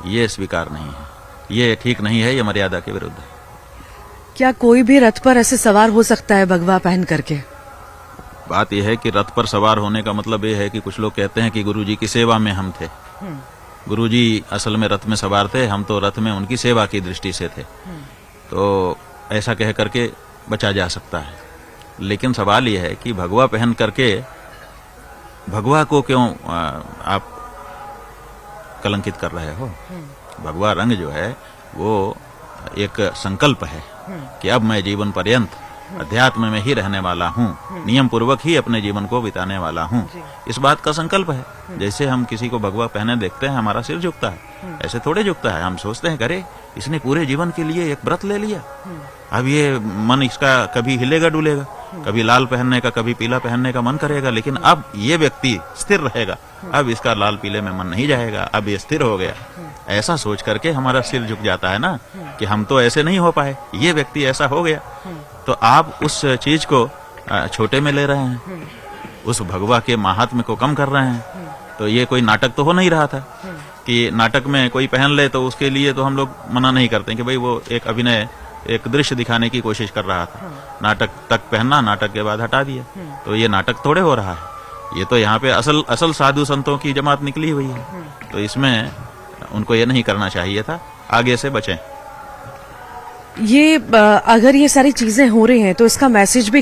ये स्वीकार नहीं है, ये ठीक नहीं है, ये मर्यादा के विरुद्ध है। क्या कोई भी रथ पर ऐसे सवार हो सकता है भगवा पहन करके? बात यह है कि रथ पर सवार होने का मतलब ये है कि कुछ लोग कहते हैं कि गुरुजी की सेवा में हम थे। गुरुजी असल में रथ में सवार थे, हम तो रथ में उनकी सेवा की दृष्टि से थे। तो ऐसा कह करके बचा जा सकता है। लेकिन सवाल यह है कि भगवा पहन करके भगवा को क्यों आप कलंकित कर रहे हो? भगवा रंग जो है वो एक संकल्प है कि अब मैं जीवन पर्यंत अध्यात्म में ही रहने वाला हूँ, नियम पूर्वक ही अपने जीवन को बिताने वाला हूँ। इस बात का संकल्प है। जैसे हम किसी को भगवा पहने देखते हैं, हमारा सिर झुकता है, ऐसे थोड़े झुकता है। हम सोचते हैं, अरे इसने पूरे जीवन के लिए एक व्रत ले लिया, अब ये मन इसका कभी हिलेगा डुलेगा, कभी लाल पहनने का, कभी पीला पहनने का मन करेगा, लेकिन अब ये व्यक्ति स्थिर रहेगा, अब इसका लाल पीले में मन नहीं जाएगा, अब ये स्थिर हो गया। ऐसा सोच करके हमारा सिर झुक जाता है ना, कि हम तो ऐसे नहीं हो पाए, ये व्यक्ति ऐसा हो गया। तो आप उस चीज को छोटे में ले रहे हैं, उस भगवा के महात्म्य को कम कर रहे हैं। तो ये कोई नाटक तो हो नहीं रहा था कि नाटक में कोई पहन ले तो उसके लिए तो हम लोग मना नहीं करते कि भाई वो एक अभिनय, एक दृश्य दिखाने की कोशिश कर रहा था। नाटक तक पहनना, नाटक के बाद हटा दिया। तो ये नाटक थोड़े हो रहा है, ये तो यहाँ पे असल साधु संतों की जमात निकली हुई है। तो इसमें उनको ये नहीं करना चाहिए था, आगे से बचें। ये अगर ये सारी चीजें हो रही हैं तो इसका मैसेज भी